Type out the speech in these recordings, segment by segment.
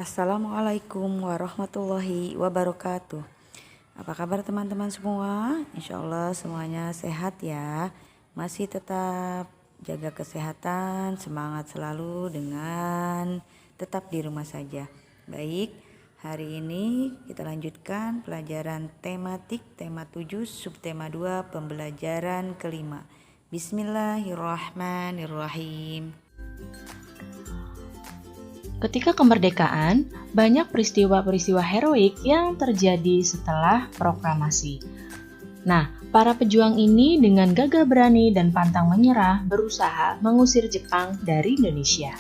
Assalamualaikum warahmatullahi wabarakatuh. Apa kabar teman-teman semua? Insya Allah semuanya sehat ya. Masih tetap jaga kesehatan, semangat selalu dengan tetap di rumah saja. Baik, hari ini kita lanjutkan pelajaran tematik tema 7 subtema 2 pembelajaran kelima. Bismillahirrahmanirrahim. Ketika kemerdekaan, banyak peristiwa-peristiwa heroik yang terjadi setelah proklamasi. Nah, para pejuang ini dengan gagah berani dan pantang menyerah berusaha mengusir Jepang dari Indonesia.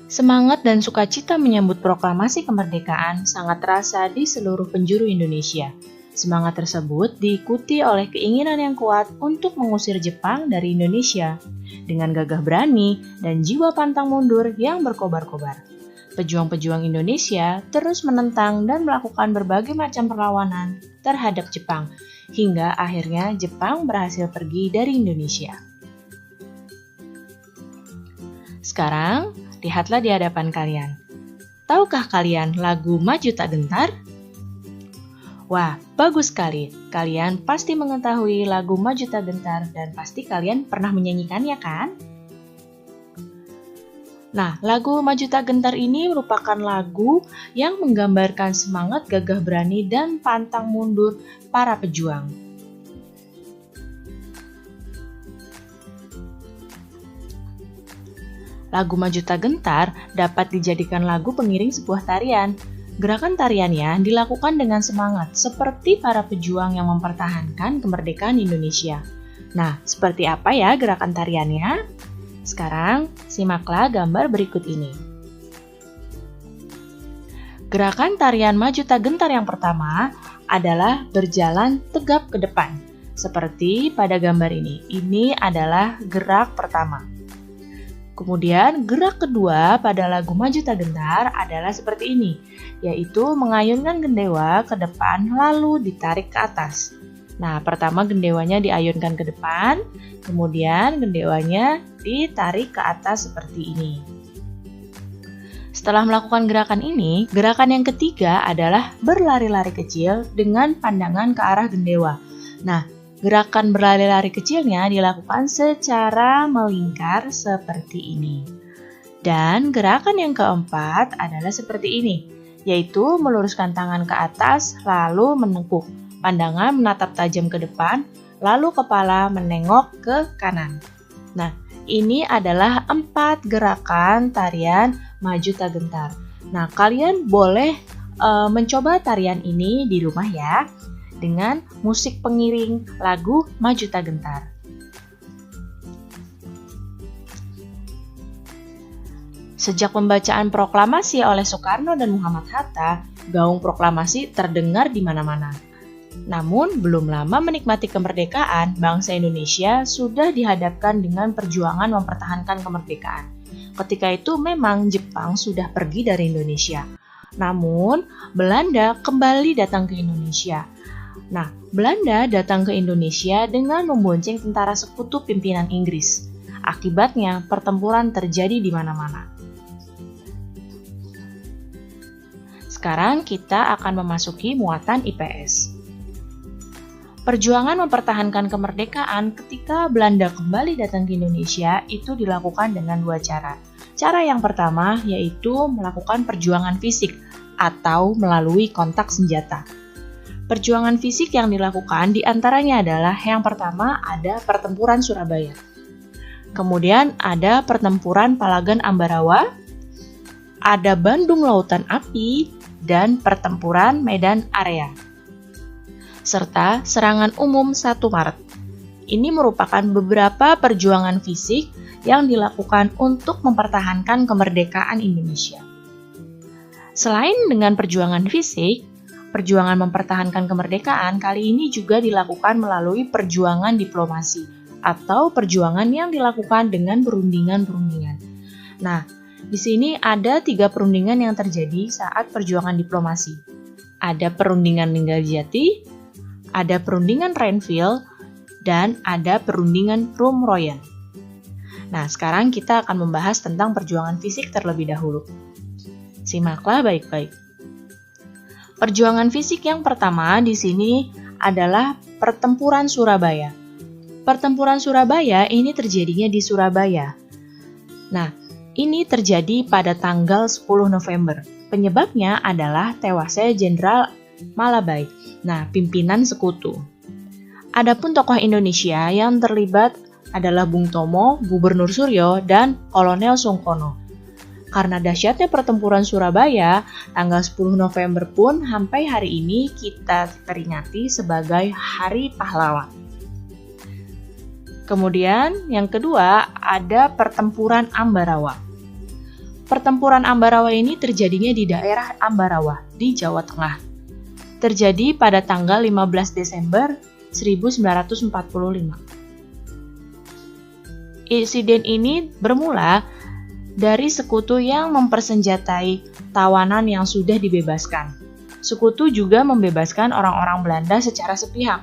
Semangat dan sukacita menyambut proklamasi kemerdekaan sangat terasa di seluruh penjuru Indonesia. Semangat tersebut diikuti oleh keinginan yang kuat untuk mengusir Jepang dari Indonesia. Dengan gagah berani dan jiwa pantang mundur yang berkobar-kobar, pejuang-pejuang Indonesia terus menentang dan melakukan berbagai macam perlawanan terhadap Jepang, hingga akhirnya Jepang berhasil pergi dari Indonesia. Sekarang, lihatlah di hadapan kalian. Tahukah kalian lagu Maju Tak Gentar? Wah, bagus sekali. Kalian pasti mengetahui lagu Maju Tak Gentar dan pasti kalian pernah menyanyikannya kan? Nah, lagu Maju Tak Gentar ini merupakan lagu yang menggambarkan semangat gagah berani dan pantang mundur para pejuang. Lagu Maju Tak Gentar dapat dijadikan lagu pengiring sebuah tarian. Gerakan tariannya dilakukan dengan semangat seperti para pejuang yang mempertahankan kemerdekaan Indonesia. Nah, seperti apa ya gerakan tariannya? Sekarang, simaklah gambar berikut ini. Gerakan tarian Maju Tak Gentar yang pertama adalah berjalan tegap ke depan. Seperti pada gambar ini. Ini adalah gerak pertama. Kemudian gerak kedua pada lagu Maju Tak Gentar adalah seperti ini, yaitu mengayunkan gendewa ke depan lalu ditarik ke atas. Nah, pertama gendewanya diayunkan ke depan, kemudian gendewanya ditarik ke atas seperti ini. Setelah melakukan gerakan ini, gerakan yang ketiga adalah berlari-lari kecil dengan pandangan ke arah gendewa. Nah, gerakan berlari-lari kecilnya dilakukan secara melingkar seperti ini. Dan gerakan yang keempat adalah seperti ini, yaitu meluruskan tangan ke atas lalu menekuk. Pandangan menatap tajam ke depan, lalu kepala menengok ke kanan. Nah, ini adalah 4 gerakan tarian Maju Tak Gentar. Nah, kalian boleh mencoba tarian ini di rumah ya, dengan musik pengiring lagu Maju Tak Gentar. Sejak pembacaan proklamasi oleh Soekarno dan Muhammad Hatta, gaung proklamasi terdengar di mana-mana. Namun, belum lama menikmati kemerdekaan, bangsa Indonesia sudah dihadapkan dengan perjuangan mempertahankan kemerdekaan. Ketika itu memang Jepang sudah pergi dari Indonesia. Namun, Belanda kembali datang ke Indonesia. Nah, Belanda datang ke Indonesia dengan membonceng tentara sekutu pimpinan Inggris. Akibatnya, pertempuran terjadi di mana-mana. Sekarang kita akan memasuki muatan IPS. Perjuangan mempertahankan kemerdekaan ketika Belanda kembali datang ke Indonesia itu dilakukan dengan 2 cara. Cara yang pertama yaitu melakukan perjuangan fisik atau melalui kontak senjata. Perjuangan fisik yang dilakukan diantaranya adalah yang pertama ada pertempuran Surabaya. Kemudian ada pertempuran Palagan Ambarawa, ada Bandung Lautan Api, dan pertempuran Medan Area. Serta serangan umum 1 Maret. Ini merupakan beberapa perjuangan fisik yang dilakukan untuk mempertahankan kemerdekaan Indonesia. Selain dengan perjuangan fisik, perjuangan mempertahankan kemerdekaan kali ini juga dilakukan melalui perjuangan diplomasi atau perjuangan yang dilakukan dengan perundingan-perundingan. Nah, di sini ada 3 perundingan yang terjadi saat perjuangan diplomasi. Ada perundingan Linggarjati, ada perundingan Renville, dan ada perundingan Rum Royan. Nah, sekarang kita akan membahas tentang perjuangan fisik terlebih dahulu. Simaklah baik-baik. Perjuangan fisik yang pertama di sini adalah Pertempuran Surabaya. Pertempuran Surabaya ini terjadinya di Surabaya. Nah, ini terjadi pada tanggal 10 November. Penyebabnya adalah tewasnya Jenderal Malabai, pimpinan sekutu. Adapun tokoh Indonesia yang terlibat adalah Bung Tomo, Gubernur Suryo, dan Kolonel Sungkono. Karena dahsyatnya pertempuran Surabaya, tanggal 10 November pun sampai hari ini kita peringati sebagai Hari Pahlawan. Kemudian yang kedua ada Pertempuran Ambarawa. Pertempuran Ambarawa ini terjadinya di daerah Ambarawa di Jawa Tengah. Terjadi pada tanggal 15 Desember 1945. Insiden ini bermula dari sekutu yang mempersenjatai tawanan yang sudah dibebaskan. Sekutu juga membebaskan orang-orang Belanda secara sepihak.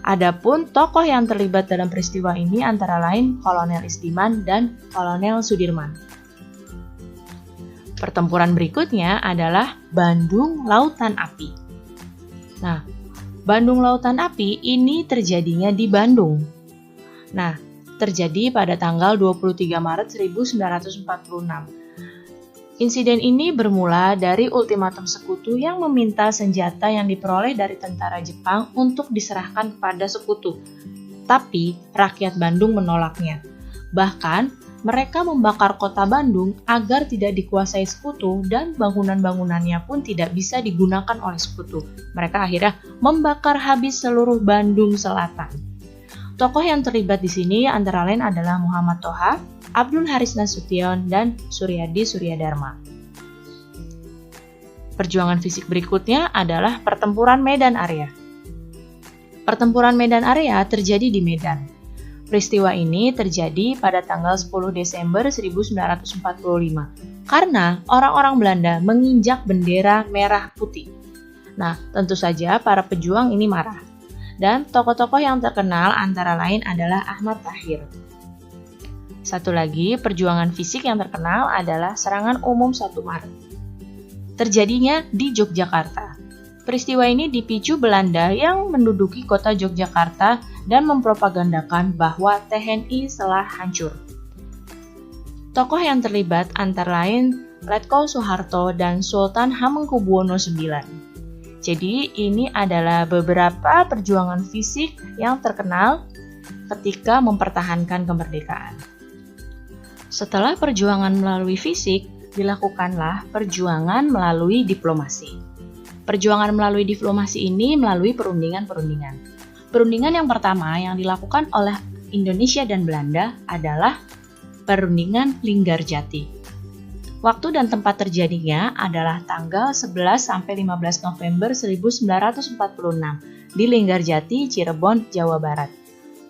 Adapun tokoh yang terlibat dalam peristiwa ini antara lain Kolonel Istiman dan Kolonel Sudirman. Pertempuran berikutnya adalah Bandung Lautan Api. Nah, Bandung Lautan Api ini terjadinya di Bandung. Nah, terjadi pada tanggal 23 Maret 1946. Insiden ini bermula dari ultimatum sekutu yang meminta senjata yang diperoleh dari tentara Jepang untuk diserahkan kepada sekutu. Tapi, rakyat Bandung menolaknya. Bahkan, mereka membakar kota Bandung agar tidak dikuasai sekutu dan bangunan-bangunannya pun tidak bisa digunakan oleh sekutu. Mereka akhirnya membakar habis seluruh Bandung Selatan. Tokoh yang terlibat di sini antara lain adalah Muhammad Toha, Abdul Haris Nasution, dan Suryadi Suryadharma. Perjuangan fisik berikutnya adalah Pertempuran Medan Area. Pertempuran Medan Area terjadi di Medan. Peristiwa ini terjadi pada tanggal 10 Desember 1945 karena orang-orang Belanda menginjak bendera merah putih. Nah, tentu saja para pejuang ini marah. Dan tokoh-tokoh yang terkenal antara lain adalah Ahmad Tahir. Satu lagi, perjuangan fisik yang terkenal adalah Serangan Umum 1 Maret. Terjadinya di Yogyakarta. Peristiwa ini dipicu Belanda yang menduduki kota Yogyakarta dan mempropagandakan bahwa TNI telah hancur. Tokoh yang terlibat antara lain Letkol Soeharto dan Sultan Hamengkubuwono IX. Jadi ini adalah beberapa perjuangan fisik yang terkenal ketika mempertahankan kemerdekaan. Setelah perjuangan melalui fisik, dilakukanlah perjuangan melalui diplomasi. Perjuangan melalui diplomasi ini melalui perundingan-perundingan. Perundingan yang pertama yang dilakukan oleh Indonesia dan Belanda adalah Perundingan Linggarjati. Waktu dan tempat terjadinya adalah tanggal 11-15 November 1946 di Linggarjati, Cirebon, Jawa Barat.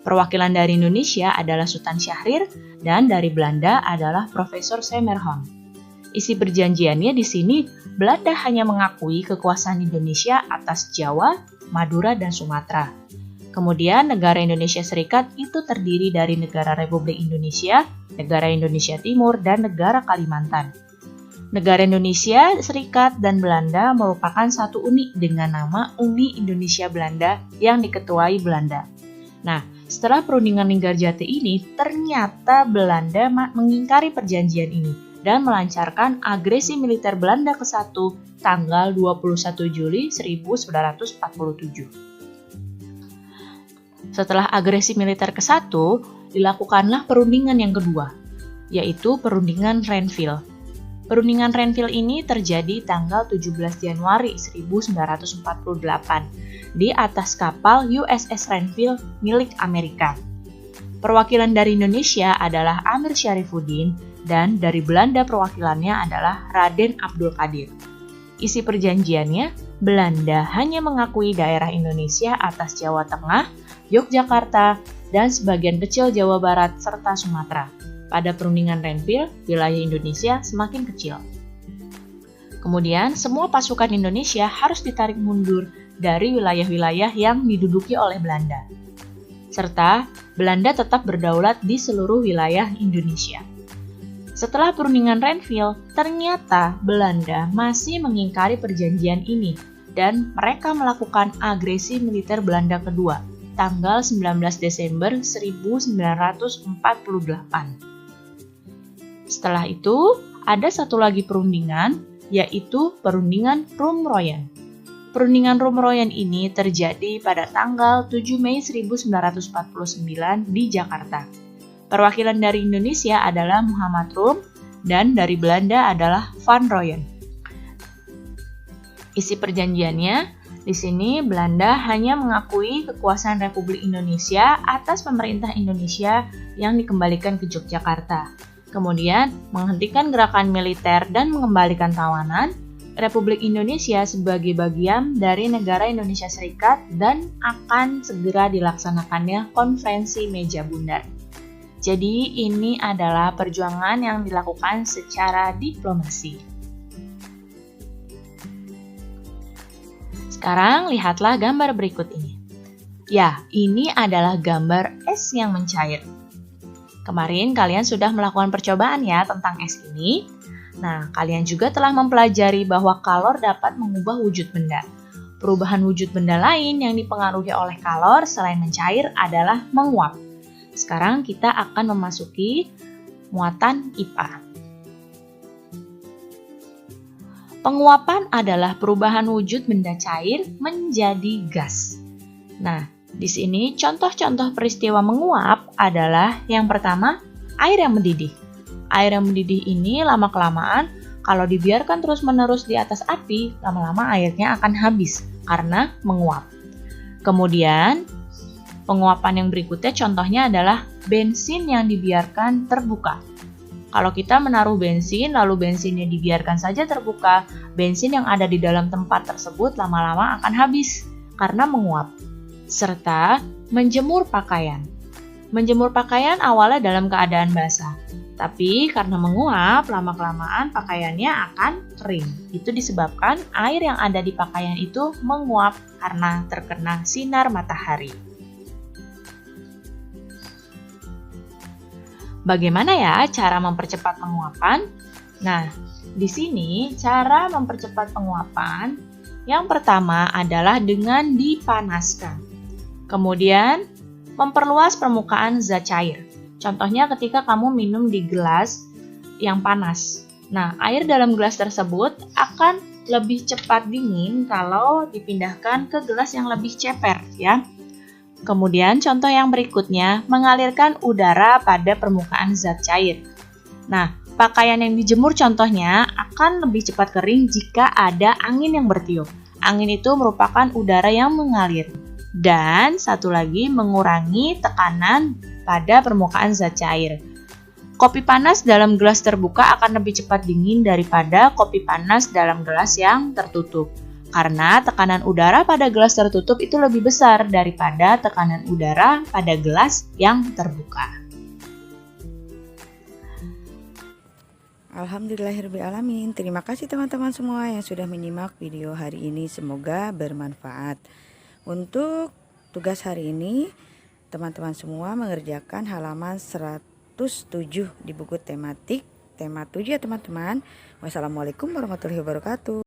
Perwakilan dari Indonesia adalah Sultan Syahrir dan dari Belanda adalah Profesor Semerhon. Isi perjanjiannya di sini, Belanda hanya mengakui kekuasaan Indonesia atas Jawa, Madura, dan Sumatera. Kemudian negara Indonesia Serikat itu terdiri dari negara Republik Indonesia, negara Indonesia Timur, dan negara Kalimantan. Negara Indonesia Serikat dan Belanda merupakan satu uni dengan nama Uni Indonesia Belanda yang diketuai Belanda. Nah, setelah perundingan Linggarjati ini, ternyata Belanda mengingkari perjanjian ini dan melancarkan agresi militer Belanda ke-1 tanggal 21 Juli 1947. Setelah agresi militer ke-1, dilakukanlah perundingan yang kedua, yaitu Perundingan Renville. Perundingan Renville ini terjadi tanggal 17 Januari 1948 di atas kapal USS Renville milik Amerika. Perwakilan dari Indonesia adalah Amir Syarifuddin dan dari Belanda perwakilannya adalah Raden Abdul Qadir. Isi perjanjiannya, Belanda hanya mengakui daerah Indonesia atas Jawa Tengah, Yogyakarta, dan sebagian kecil Jawa Barat serta Sumatera. Pada perundingan Renville, wilayah Indonesia semakin kecil. Kemudian, semua pasukan Indonesia harus ditarik mundur dari wilayah-wilayah yang diduduki oleh Belanda. Serta Belanda tetap berdaulat di seluruh wilayah Indonesia. Setelah perundingan Renville, ternyata Belanda masih mengingkari perjanjian ini dan mereka melakukan agresi militer Belanda kedua, tanggal 19 Desember 1948. Setelah itu, ada satu lagi perundingan, yaitu Perundingan Rumroyen. Perundingan Rumroyen ini terjadi pada tanggal 7 Mei 1949 di Jakarta. Perwakilan dari Indonesia adalah Muhammad Rum dan dari Belanda adalah Van Rooyen. Isi perjanjiannya, di sini Belanda hanya mengakui kekuasaan Republik Indonesia atas pemerintah Indonesia yang dikembalikan ke Yogyakarta. Kemudian menghentikan gerakan militer dan mengembalikan tawanan Republik Indonesia sebagai bagian dari negara Indonesia Serikat dan akan segera dilaksanakannya konferensi meja bundar. Jadi ini adalah perjuangan yang dilakukan secara diplomasi. Sekarang lihatlah gambar berikut ini. Ya, ini adalah gambar es yang mencair. Kemarin kalian sudah melakukan percobaan ya tentang es ini. Nah, kalian juga telah mempelajari bahwa kalor dapat mengubah wujud benda. Perubahan wujud benda lain yang dipengaruhi oleh kalor selain mencair adalah menguap. Sekarang kita akan memasuki muatan IPA. Penguapan adalah perubahan wujud benda cair menjadi gas. Nah, di sini contoh-contoh peristiwa menguap adalah yang pertama, air yang mendidih. Air yang mendidih ini lama-kelamaan kalau dibiarkan terus-menerus di atas api, lama-lama airnya akan habis karena menguap. Kemudian, penguapan yang berikutnya contohnya adalah bensin yang dibiarkan terbuka. Kalau kita menaruh bensin lalu bensinnya dibiarkan saja terbuka, bensin yang ada di dalam tempat tersebut lama-lama akan habis karena menguap. Serta menjemur pakaian. Menjemur pakaian awalnya dalam keadaan basah, tapi karena menguap lama-kelamaan pakaiannya akan kering. Itu disebabkan air yang ada di pakaian itu menguap karena terkena sinar matahari. Bagaimana ya cara mempercepat penguapan? Nah, di sini cara mempercepat penguapan yang pertama adalah dengan dipanaskan. Kemudian, memperluas permukaan zat cair. Contohnya ketika kamu minum di gelas yang panas. Nah, air dalam gelas tersebut akan lebih cepat dingin kalau dipindahkan ke gelas yang lebih ceper, ya. Kemudian contoh yang berikutnya, mengalirkan udara pada permukaan zat cair. Nah, pakaian yang dijemur contohnya akan lebih cepat kering jika ada angin yang bertiup. Angin itu merupakan udara yang mengalir. Dan satu lagi, mengurangi tekanan pada permukaan zat cair. Kopi panas dalam gelas terbuka akan lebih cepat dingin daripada kopi panas dalam gelas yang tertutup. Karena tekanan udara pada gelas tertutup itu lebih besar daripada tekanan udara pada gelas yang terbuka. Alhamdulillahirrahmanirrahim. Terima kasih teman-teman semua yang sudah menyimak video hari ini. Semoga bermanfaat. Untuk tugas hari ini, teman-teman semua mengerjakan halaman 107 di buku tematik, tema 7 ya teman-teman. Wassalamualaikum warahmatullahi wabarakatuh.